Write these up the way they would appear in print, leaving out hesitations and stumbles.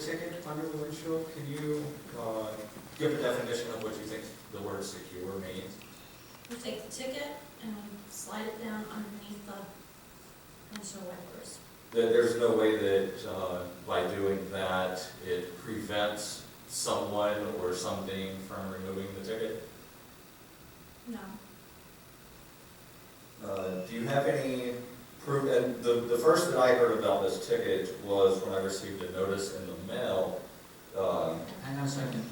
ticket under the windshield? Can you give a definition of what you think the word secure means? We take the ticket and we slide it down underneath the windshield wipers. There's no way that by doing that it prevents someone or something from removing the ticket? No. Do you have any proof? And the first that I heard about this ticket was when I received a notice in the mail. Hang on a second.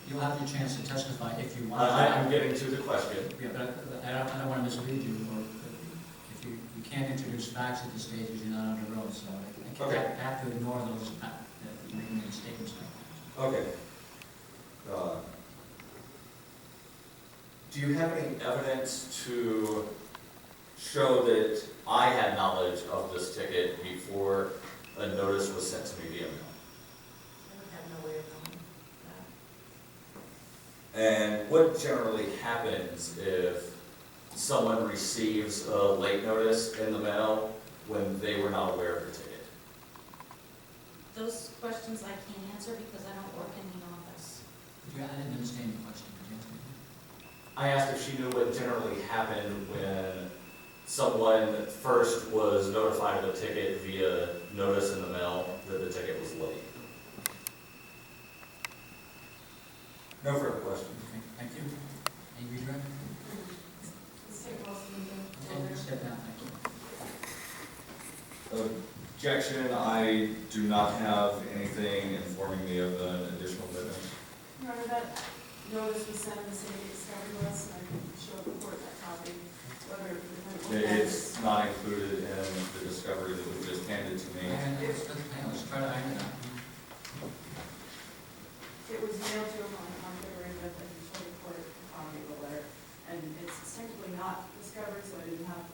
You'll have your chance to testify if you want. I'm getting to the question. Yeah, but I don't want to mislead you, or if you can't introduce facts at this stage, you're not under oath, so I have to ignore those making any statements like that. Okay. Do you have any evidence to show that I had knowledge of this ticket before a notice was sent to me via mail? I would have no way of knowing that. And what generally happens if someone receives a late notice in the mail when they were not aware of the ticket? Those questions I can't answer because I don't work in the office. I didn't understand your question. Could you ask me? I asked if she knew what generally happened when someone first was notified of a ticket via notice in the mail that the ticket was late. No further questions. Okay, thank you. Any redirect? Okay, step down, thank you. Objection, I do not have anything informing me of an additional witness. Remember that notice was sent in the same discovery list, and I can show the court that copy, whether It's not included in the discovery that was just handed to me. Let's try to iron it out. it was mailed to him on February 5th, I can show the court a copy of the letter, and it's technically not discovery, so I didn't have,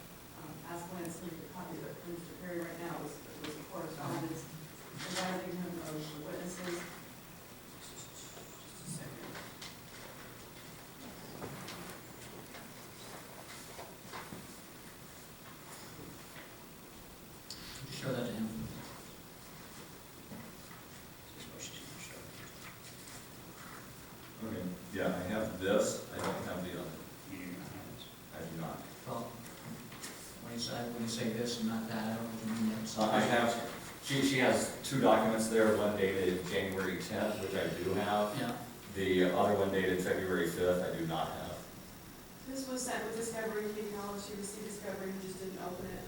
ask Lance to leave a copy of it for Mr. Perry right now, it was a correspondence, advising him of the witnesses. Just a second. Show that to him. Okay, yeah, I have this, I don't have the other. I do not. Well, when you say this and not that, I don't know what you mean. I have, she has two documents there, one dated January 10th, which I do have. Yeah. The other one dated February 5th, I do not have. This was sent with discovery, he acknowledged he received discovery, he just didn't open it.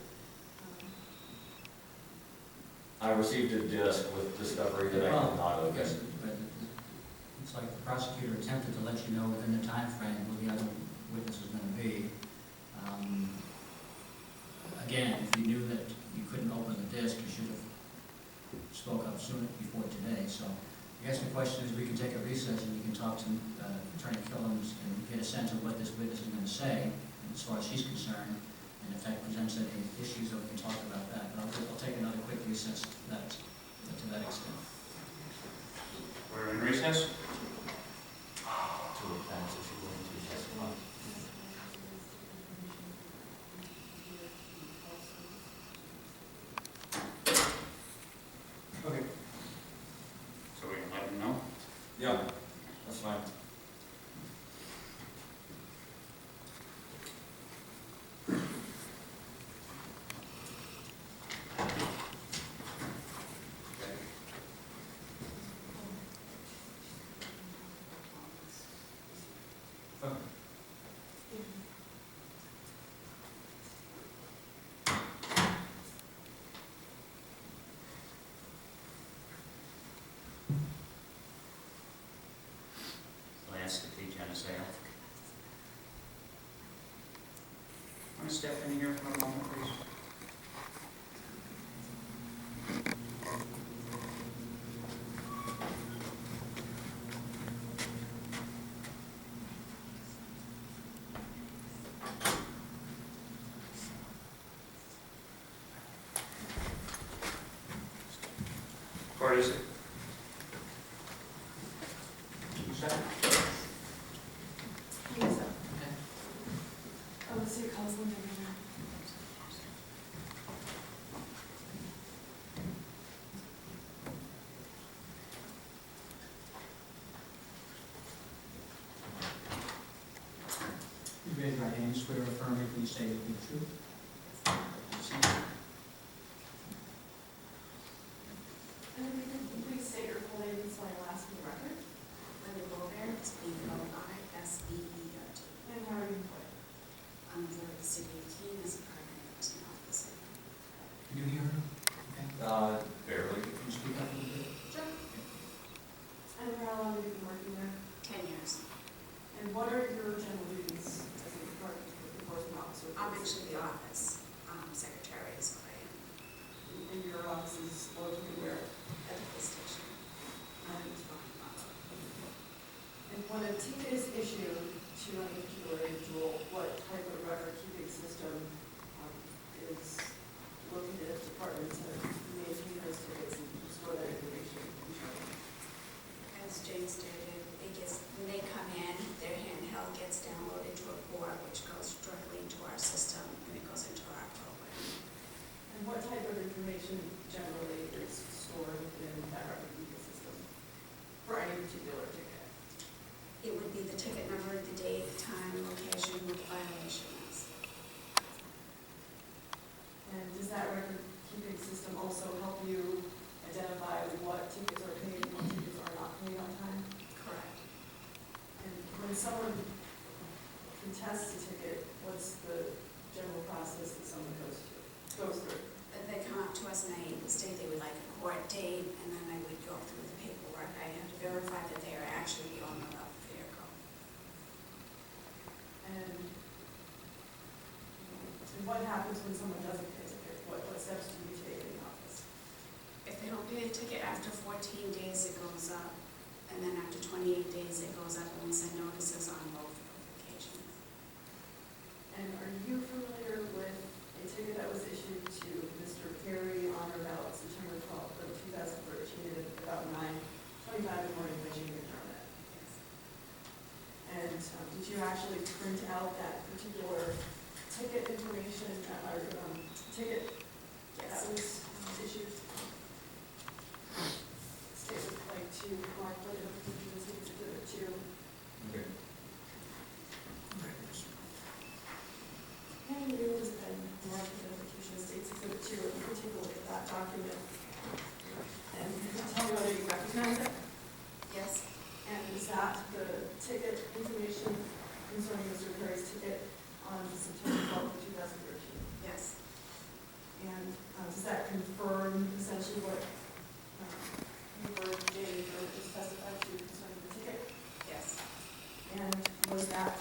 I received a disc with discovery that I did not open. Because it's like the prosecutor attempted to let you know within the time frame who the other witness was going to be. Again, if you knew that you couldn't open the disc, you should have spoke up sooner before today. So I guess the question is, we can take a recess and you can talk to Attorney Kilham and get a sense of what this witness is going to say, as far as she's concerned. And if that presents any issues, then we can talk about that. But I'll take another quick recess to that extent. We're in recess. To the facts that you're going to testify. Okay. So we can let them know. Yeah, that's fine. Lance, the DPRK. Want to step in here for a moment, please? Court is it? You set? Yes, sir. Oh, the city council member. swear or affirm everything you say to be true? And if you could please state your full name and spell your last name record. Linda Goldberg, it's B-O-I-S-B-E-R-T. And how are you employed? I'm the city of Keene as a primary enforcement officer. Can you hear her? Okay. Barely. Can you speak up a little bit? Sure. And for how long have you been working there? 10 years. And what are your general duties as a department enforcement officer? I'm actually the office secretary is what I am And your office is located where? at the police station. And when a ticket is issued to any particular individual, what type of record-keeping system is located at the department to maintain those tickets and store that information? As Jane stated, when they come in, their handheld gets downloaded to a port, which goes directly into our system, and it goes into our program. And what type of information generally is stored within that record-keeping system for any particular ticket? It would be the ticket number, the date, time, location, what the violation is. And does that record-keeping system also help you identify what tickets are paid and what tickets are not paid on time? Correct. And when someone contests a ticket, what's the general process that someone goes through? They come up to us and they state they would like a court date, and then I would go through the paperwork. I have to verify that they are actually the owner of the vehicle. And what happens when someone doesn't pay a ticket? What steps do you take in the office? If they don't pay a ticket after 14 days, it goes up, and then after 28 days, it goes up, and we send notices on both occasions. And are you familiar with a ticket that was issued to Mr. Perry on or about September 12th of 2013 at about 9:25 in the morning when you returned it? And did you actually print out that particular ticket information, or ticket that was issued? State would like to mark whether the ticket is exhibit 2. Okay. Any news and mark identification states exhibit 2, and you can take a look at that document. And you can tell me whether you recognize it. Yes. And is that the ticket information concerning Mr. Perry's ticket on September 12th of 2013? Yes. And does that confirm essentially what you were Jane just testified to concerning the ticket? Yes. And was that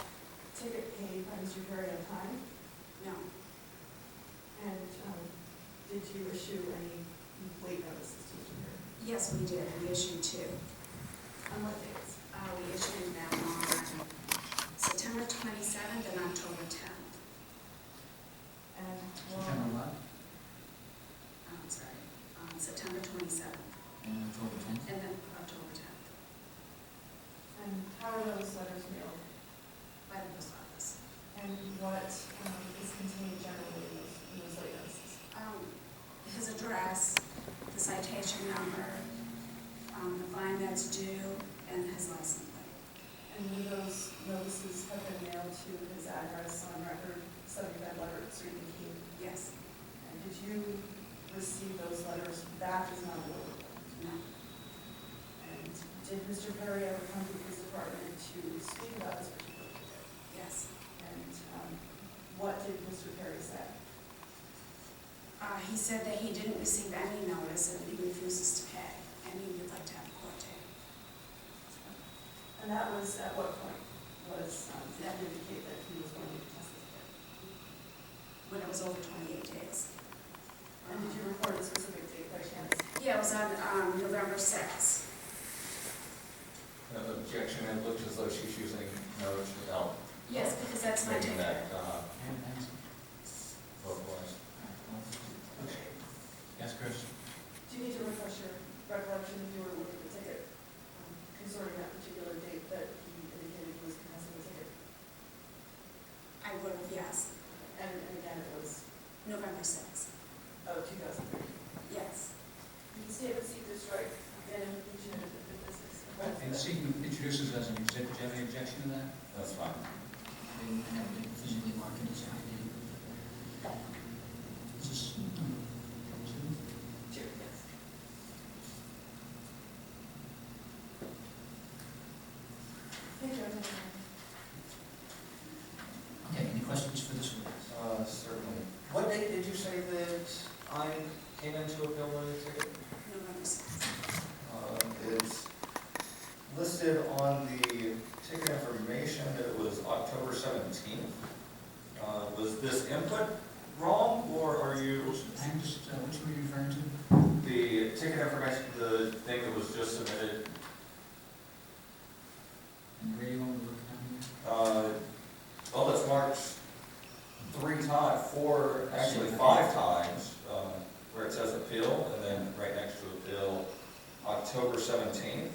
ticket paid by Mr. Perry on time? No. And did you issue any late notices to Mr. Perry? Yes, we did. We issued 2. On what dates? We issued them on September 27th and October 10th. And September what? I'm sorry, September 27th And October 10th? and then October 10th and how are those letters mailed? by the post office. And what is contained generally in those late notices? His address, the citation number, the fine that's due, and his license plate. And would those notices have been mailed to his address on record, 75 Leverett Street in Keene? Yes. And did you receive those letters back as non-deliverable? No. And did Mr. Perry ever come to the police department to speak about this particular ticket? Yes. And what did Mr. Perry say? He said that he didn't receive any notice and he refuses to pay, and he would like to have a court date. And that was at what point? Was that indicate that he was going to test the ticket? When it was over 28 days. And did you record a specific date by chance? Yeah, it was on November 6th. Objection, it looked as though she's using notes without Yes, because that's my making ticket. that And that's, vocalized. yes, Chris? Do you need to refresh your recollection if you were looking at the ticket concerning that particular date that he indicated he was contesting the ticket? I would have, yes. And again, it was November 6th. 2003. Yes. You can state the secret strike identification of the business. And seeking introduces as an exhibit, do you have any objection to that? That's fine. They didn't have to physically mark it as ID. Is this number two? Sure, yes. Thank you. Okay, any questions for this witness? Certainly. What date did you say that I came into a building ticket? November 6th. It's listed on the ticket information that it was October 17th. Was this input wrong, or are you, And just, which were you referring to? the ticket information, the thing that was just submitted? And where do you want to look down here? Well, it's marked 5 times, where it says appeal, and then right next to appeal, October 17th.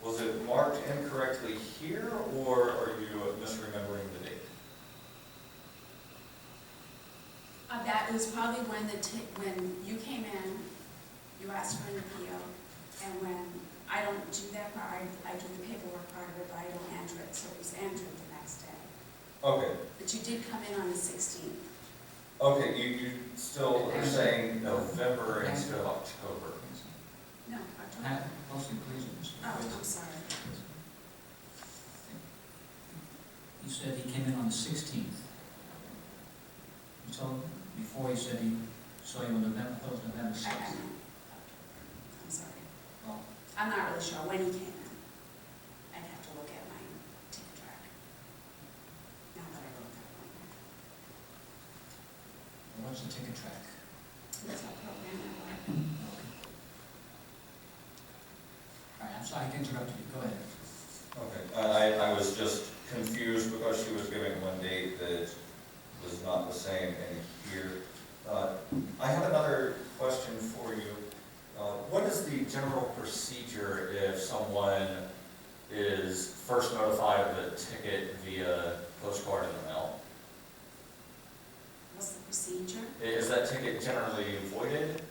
Was it marked incorrectly here, or are you misremembering the date? That was probably when when you came in, you asked for an appeal, and when, I don't do that part, I do the paperwork part of it, but I don't enter it, so it was entered the next day. Okay, But you did come in on the 16th. okay, you still are saying November instead of October. No, October. Mostly please, Mr. Oh, President. I'm sorry. You said he came in on the 16th. You told, before you said he saw you on November, that was November I 6th. know. I'm sorry. Oh, I'm not really sure when he came in. I'd have to look at my ticket track. Now that I wrote that one. well, what's the ticket track? That's our program now. Okay. All right, I'm sorry I interrupted you. Go ahead. Okay, I was just confused because she was giving one date that was not the same in here. I have another question for you. What is the general procedure if someone is first notified of a ticket via postcard in the mail? What's the procedure? Is that ticket generally voided,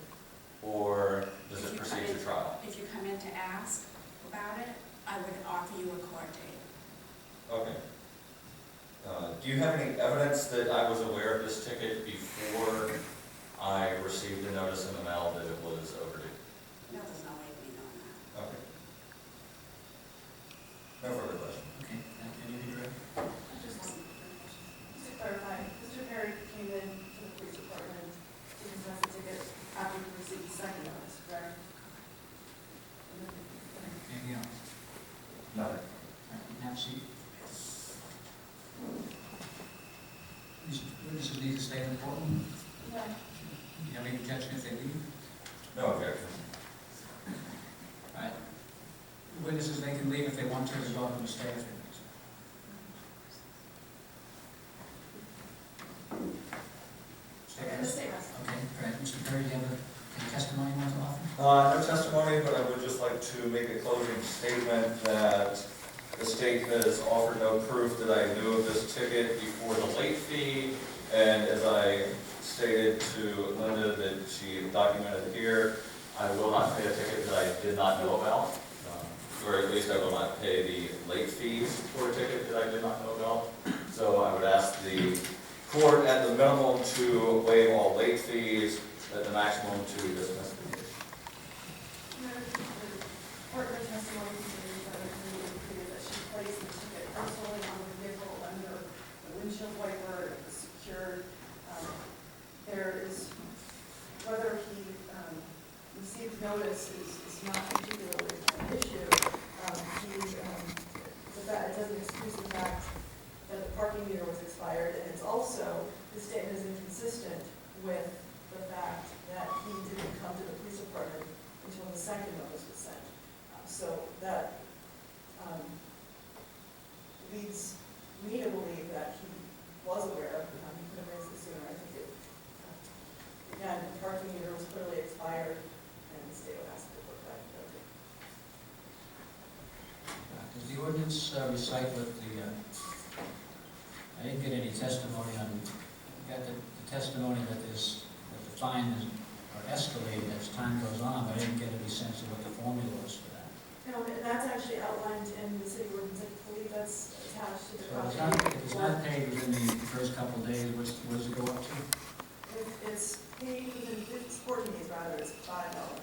or does If it you proceed come to in- trial? If you come in to ask about it, I would offer you a court date. Okay. Do you have any evidence that I was aware of this ticket before I received a notice in the mail that it was overdue? No, there's no way of me knowing that. Okay. No further questions. Okay, thank you. Any direct? Just to clarify, Mr. Perry came in to the police department to contest the ticket after he received the second notice, correct? Anything else? Nothing. All right, have a seat. These witnesses need to stay in the courtroom. Yeah. Do you have any objection if they leave? No objection. All right. Witnesses, they can leave if they want to, as well as stay if they want to. Stay And the with us? state rest. Okay, great. Mr. Perry, do you have any testimony you want to offer? No testimony, but I would just like to make a closing statement that the state has offered no proof that I knew of this ticket before the late fee, and as I stated to Linda that she documented here, I will not pay a ticket that I did not know about, or at least I will not pay the late fees for a ticket that I did not know about. So I would ask the court at the minimum to waive all late fees, at the maximum to dismiss the case. The court heard testimony from the indicated that she placed the ticket personally on the vehicle under the windshield wiper, it was secured. There is, whether he received notice is not particularly an issue. It doesn't excuse the fact that the parking meter was expired, and it's also, the statement is inconsistent with the fact that he didn't come to the police department until the second notice was sent. So that leads me to believe that he was aware, he could have raised it sooner. I think again, the parking meter was clearly expired, and the state would ask to put that in. Does the ordinance recite what the, I didn't get any testimony on, I got the testimony that there's, that the fines are escalated as time goes on, but I didn't get any sense of what the formula was for that. No, that's actually outlined in the city ordinance. I believe that's attached to the So it's copy. not rather it's $5